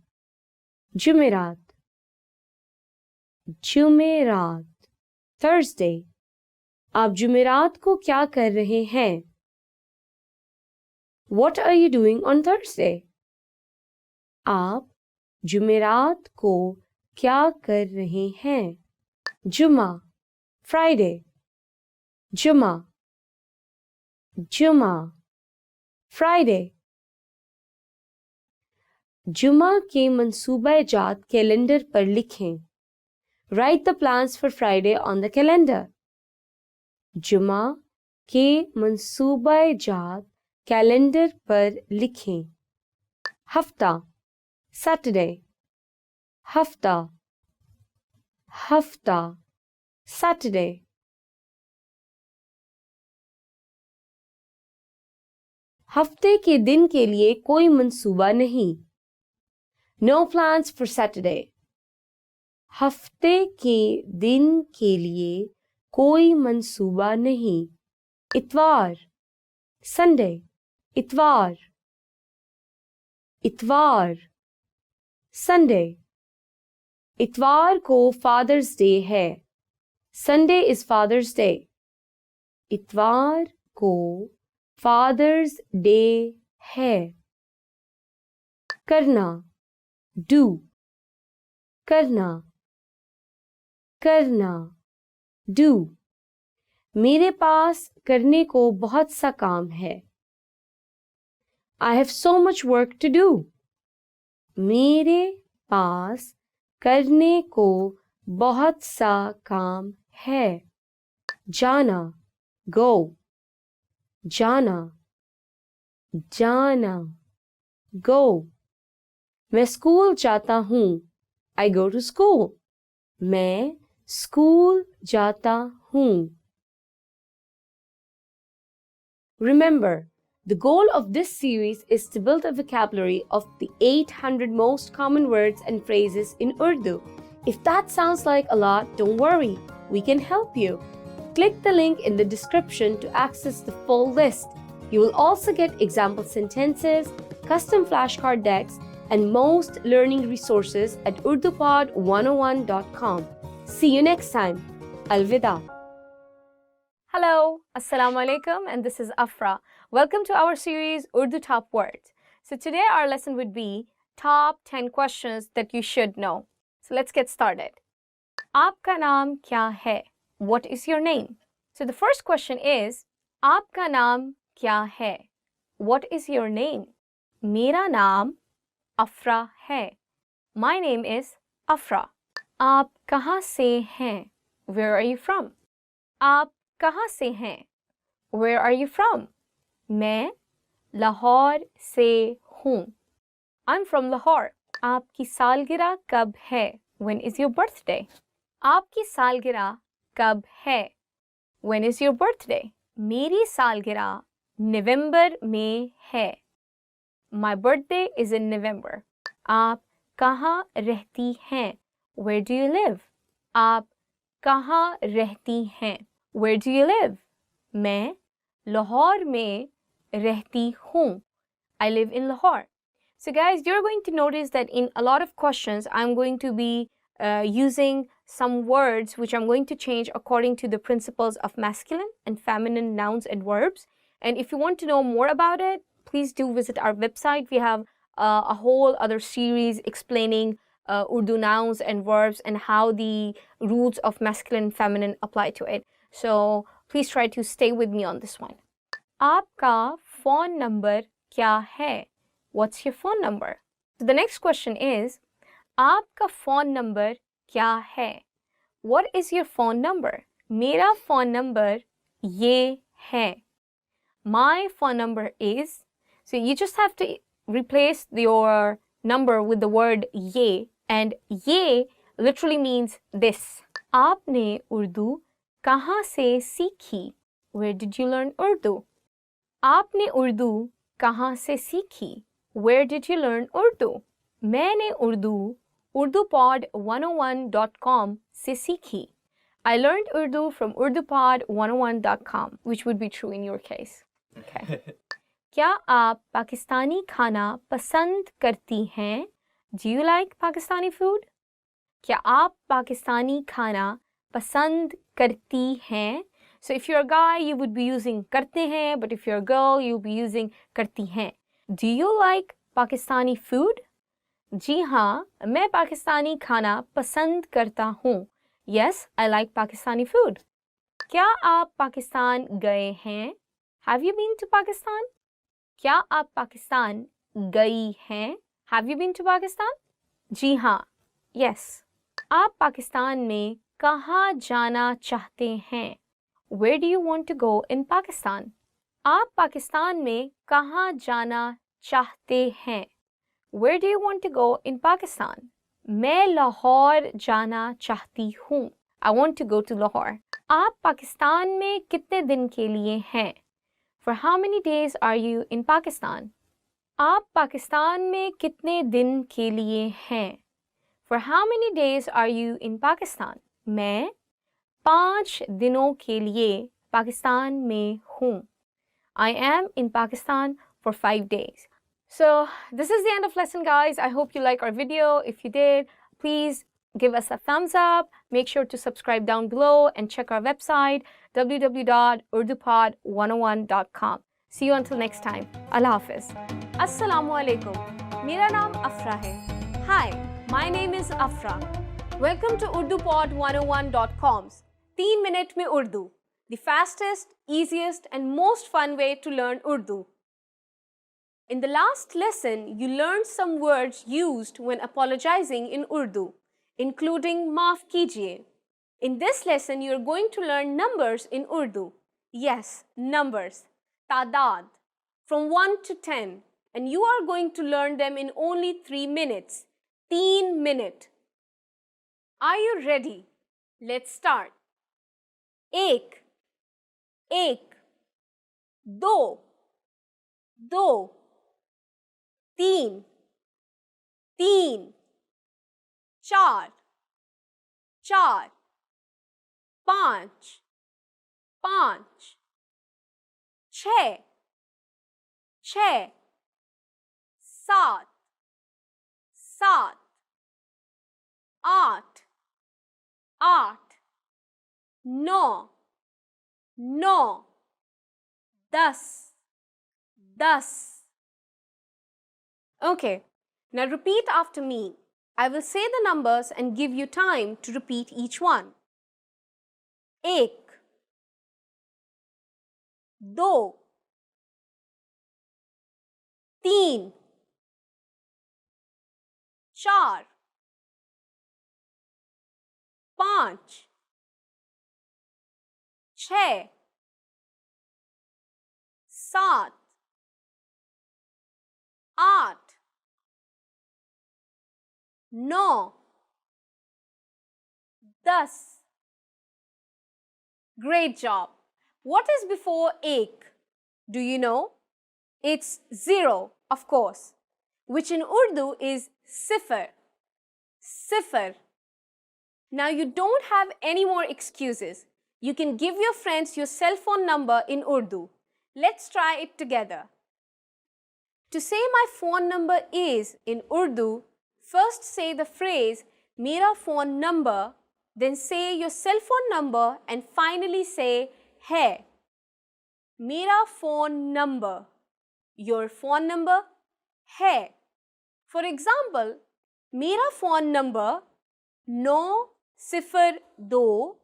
जुमेरात, जुमेरात, Thursday. आप जुमेरात को क्या कर रहे हैं? What are you doing on Thursday? आप जुमेरात को क्या कर रहे हैं? जुमा, Friday, जुमा, जुमा, Friday. जुमा के मंसूबा-ए-जात कैलेंडर पर लिखें. Write the plans for Friday on the calendar. जुमा के मंसूबा-ए-जात कैलेंडर पर लिखें. हफ्ता, Saturday, हफ्ता, हफ्ता, Saturday. हफ्ते के दिन के लिए कोई मंसूबा नहीं. No plans for Saturday. हफ्ते के दिन के लिए कोई मंसूबा नहीं. इतवार, Sunday, इतवार, इतवार, Sunday. इतवार को Father's Day है. Sunday is Father's Day. इतवार को Father's Day है. करना, do, करना, करना, do. मेरे पास करने को बहुत सा काम है. I have so much work to do. मेरे पास करने को बहुत सा काम है. जाना, go, जाना, जाना, go. मैं स्कूल जाता हूँ. I go to school. मैं स्कूल जाता हूँ. Remember, The goal of this series is to build a vocabulary of the 800 most common words and phrases in Urdu. If that sounds like a lot, don't worry, we can help you. Click the link in the description to access the full list. You will also get example sentences, custom flashcard decks, and most learning resources at urdupod101.com. See you next time. Alvida. Hello, Assalamu alaikum, and this is Afra. Welcome to our series Urdu Top Words. So today our lesson would be top 10 questions that you should know. So let's get started. Aapka naam kya hai? What is your name? So the first question is, Aapka naam kya hai? What is your name? Mera naam Afra hai. My name is Afra. Aap kahan se hain? Where are you from? Aap kahan se hain? Where are you from? मैं लाहौर से हूँ. I'm from Lahore. आपकी सालगिरह कब है? When is your birthday? आपकी सालगिरह कब है? When is your birthday? मेरी सालगिरह नवंबर में है. My birthday is in November. आप कहाँ रहती हैं? Where do you live? आप कहाँ रहती हैं? Where do you live? मैं लाहौर में रहती हूँ. I live in Lahore. So guys, you're going to notice that in a lot of questions, I'm going to be using some words which I'm going to change according to the principles of masculine and feminine nouns and verbs. And if you want to know more about it, please do visit our website. We have a whole other series explaining Urdu nouns and verbs and how the rules of masculine and feminine apply to it. So please try to stay with me on this one. Aapka phone number kya hai? What's your phone number? So the next question is, Aapka phone number kya hai? What is your phone number? Mera phone number ye hai. My phone number is. So you just have to replace your number with the word ye, and ye literally means this. Aapne Urdu kahan se seekhi? Where did you learn Urdu? आपने उर्दू कहाँ से सीखी? Where did you learn Urdu? मैंने Urdu urdupod101.com से सीखी. I learned Urdu from urdupod101.com, which would be true in your case. Okay. क्या आप पाकिस्तानी खाना पसंद करती हैं? Do you like Pakistani food? क्या आप पाकिस्तानी खाना पसंद करती हैं? So if you're a guy, you would be using karte hain, but if you're a girl, you'll be using karti hain. Do you like Pakistani food? जी हाँ, मैं पाकिस्तानी खाना पसंद करता हूँ. Yes, I like Pakistani food. क्या आप पाकिस्तान गए हैं? Have you been to Pakistan? क्या आप पाकिस्तान गई हैं? Have you been to Pakistan? जी हाँ, yes. आप पाकिस्तान में कहाँ जाना चाहते हैं? Where do you want to go in Pakistan? आप पाकिस्तान में कहाँ जाना चाहते हैं? Where do you want to go in Pakistan? मैं लाहौर जाना चाहती हूँ. I want to go to Lahore. आप पाकिस्तान में कितने दिन के लिए हैं? For how many days are you in Pakistan? आप पाकिस्तान में कितने दिन के लिए हैं? For how many days are you in Pakistan? मैं 5 दिनों के लिए पाकिस्तान में हूँ. I am in Pakistan for 5 days. So this is the end of lesson, guys. I hope you like our video. If you did, please give us a thumbs up. Make sure to subscribe down below and check our website www.urdupod101.com. See you until next time. Allah Hafiz. Assalamu alaikum. Mera naam Afra hai. Hi, my name is Afra. Welcome to urdupod101.com's 3 Minute Mein Urdu, the fastest, easiest and most fun way to learn Urdu. In the last lesson, you learned some words used when apologizing in Urdu, including maaf kijiye. In this lesson, you are going to learn numbers in Urdu. Yes, numbers, taadad, from 1 to 10, and you are going to learn them in only 3 minutes. 3 minute. Are you ready? Let's start. एक, दो, दो, तीन, तीन, चार, चार, पाँच, पाँच, छः, छः, सात, सात, आठ, आठ, नौ, नौ, दस, दस. Okay, now repeat after me. I will say the numbers and give you time to repeat each one. एक, दो, तीन, चार, पाँच, छः, सात, आठ, नौ, दस. Great job. What is before ek? Do you know? It's 0, of course, which in Urdu is sifar. Sifar. Now you don't have any more excuses. You can give your friends your cell phone number in Urdu. Let's try it together. To say my phone number is in Urdu, first say the phrase Mera phone number, then say your cell phone number and finally say hai. Mera phone number. Your phone number hai. For example, Mera phone number 902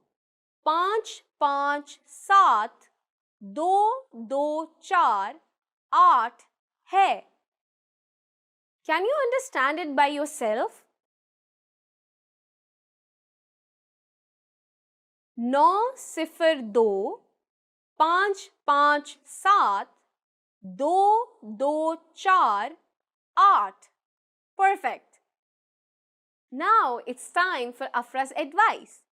557 224 8 hai. Can you understand it by yourself? 902 557 224 8. Perfect. Now it's time for Afra's advice.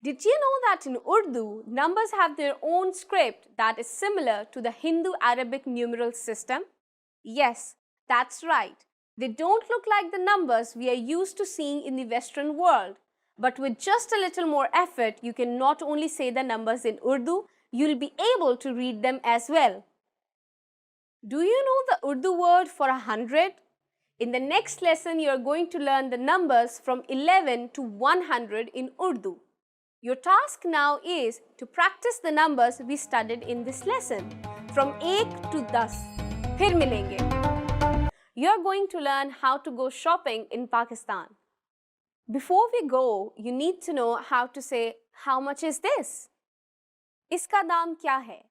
Did you know that in Urdu, numbers have their own script that is similar to the Hindu-Arabic numeral system? Yes, that's right. They don't look like the numbers we are used to seeing in the Western world. But with just a little more effort, you can not only say the numbers in Urdu, you'll be able to read them as well. Do you know the Urdu word for 100? In the next lesson, you are going to learn the numbers from 11 to 100 in Urdu. Your task now is to practice the numbers we studied in this lesson from 1 to 10. Phir milenge. You are going to learn how to go shopping in Pakistan. Before we go, you need to know how to say, how much is this? Iska daam kya hai?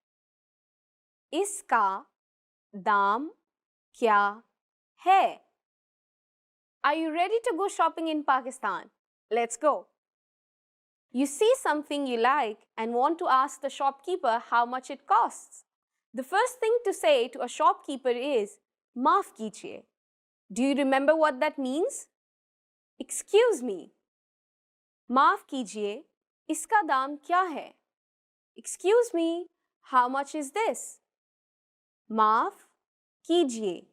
Iska daam kya hai? Are you ready to go shopping in Pakistan? Let's go. You see something you like and want to ask the shopkeeper how much it costs. The first thing to say to a shopkeeper is, maaf kijiye. Do you remember what that means? Excuse me. Maaf kijiye, iska daam kya hai? Excuse me, how much is this? Maaf kijiye,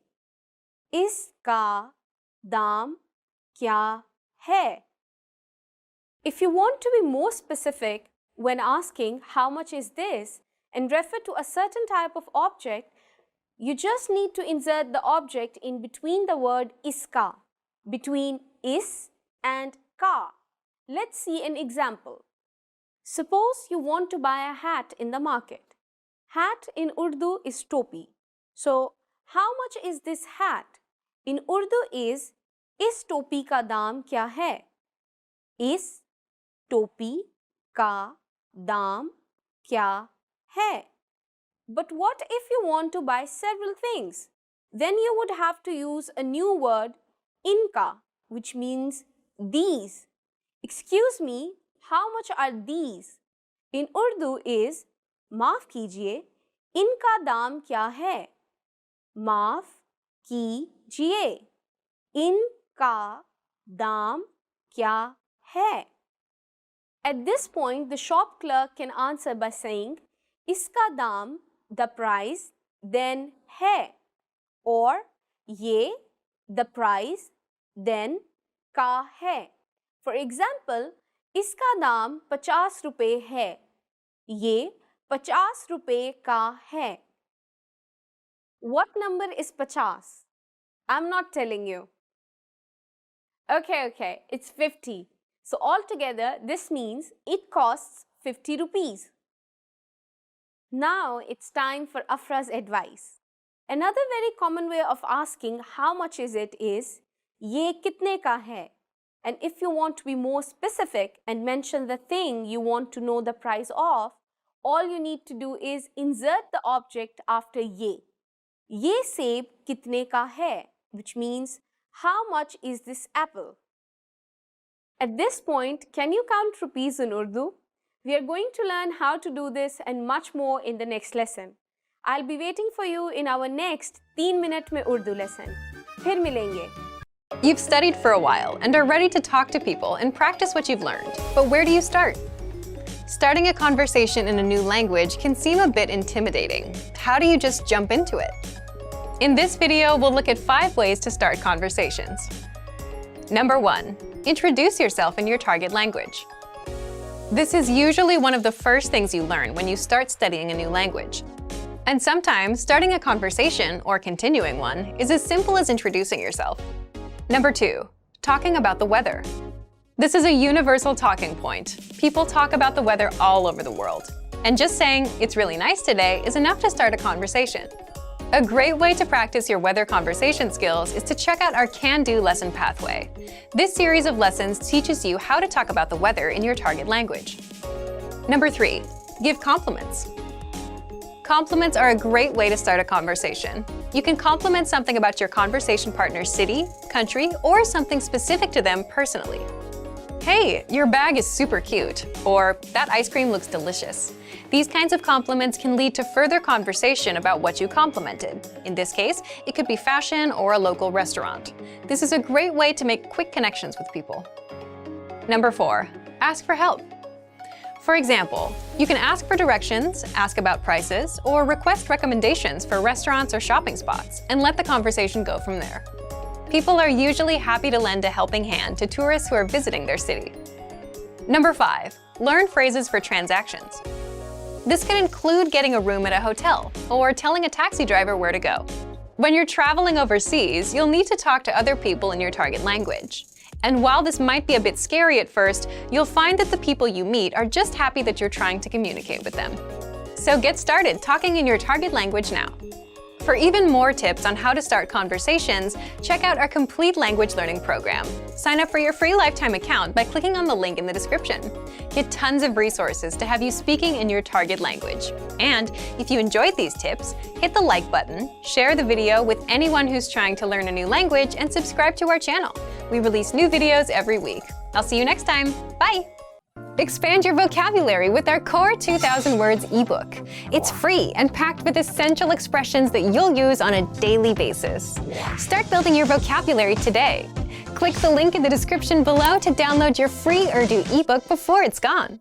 iska daam kya hai? If you want to be more specific when asking how much is this and refer to a certain type of object, you just need to insert the object in between the word iska, between is and ka. Let's see an example. Suppose you want to buy a hat in the market. Hat in Urdu is topi. So, how much is this hat? In Urdu is topi ka daam kya hai? Is topi ka daam kya hai? But what if you want to buy several things? Then you would have to use a new word, inka, which means these. Excuse me, how much are these? In Urdu is, maaf kijiye, inka daam kya hai? Maaf kijiye, inka daam kya hai? At this point, the shop clerk can answer by saying, iska daam, the price, then hai, or ye, the price, then का है. For example, इसका दाम 50 रुपए है. ये 50 रुपए का है. What number is 50? I'm not telling you. Okay, it's 50. So altogether, this means it costs 50 rupees. Now it's time for Afra's advice. Another very common way of asking how much is it is, ye kitne ka hai? And if you want to be more specific and mention the thing you want to know the price of, all you need to do is insert the object after ye. Ye seb kitne ka hai? Which means, how much is this apple? At this point, can you count rupees in Urdu? We are going to learn how to do this and much more in the next lesson. I'll be waiting for you in our next 3-minute mein Urdu lesson. Phir milenge. You've studied for a while and are ready to talk to people and practice what you've learned. But where do you start? Starting a conversation in a new language can seem a bit intimidating. How do you just jump into it? In this video, we'll look at 5 ways to start conversations. Number 1. Introduce yourself in your target language. This is usually one of the first things you learn when you start studying a new language. And sometimes, starting a conversation, or continuing one, is as simple as introducing yourself. Number 2. Talking about the weather. This is a universal talking point. People talk about the weather all over the world. And just saying, "It's really nice today," is enough to start a conversation. A great way to practice your weather conversation skills is to check out our Can-Do lesson pathway. This series of lessons teaches you how to talk about the weather in your target language. Number 3. Give compliments. Compliments are a great way to start a conversation. You can compliment something about your conversation partner's city, country, or something specific to them personally. "Hey, your bag is super cute," or "That ice cream looks delicious." These kinds of compliments can lead to further conversation about what you complimented. In this case, it could be fashion or a local restaurant. This is a great way to make quick connections with people. Number 4. Ask for help. For example, you can ask for directions, ask about prices, or request recommendations for restaurants or shopping spots, and let the conversation go from there. People are usually happy to lend a helping hand to tourists who are visiting their city. Number 5. Learn phrases for transactions. This can include getting a room at a hotel or telling a taxi driver where to go. When you're traveling overseas, you'll need to talk to other people in your target language. And while this might be a bit scary at first, you'll find that the people you meet are just happy that you're trying to communicate with them. So get started talking in your target language now. For even more tips on how to start conversations, check out our complete language learning program. Sign up for your free lifetime account by clicking on the link in the description. Get tons of resources to have you speaking in your target language. And if you enjoyed these tips, hit the like button, share the video with anyone who's trying to learn a new language, and subscribe to our channel. We release new videos every week. I'll see you next time. Bye! Expand your vocabulary with our Core 2000 Words ebook. It's free and packed with essential expressions that you'll use on a daily basis. Start building your vocabulary today. Click the link in the description below to download your free Urdu ebook before it's gone.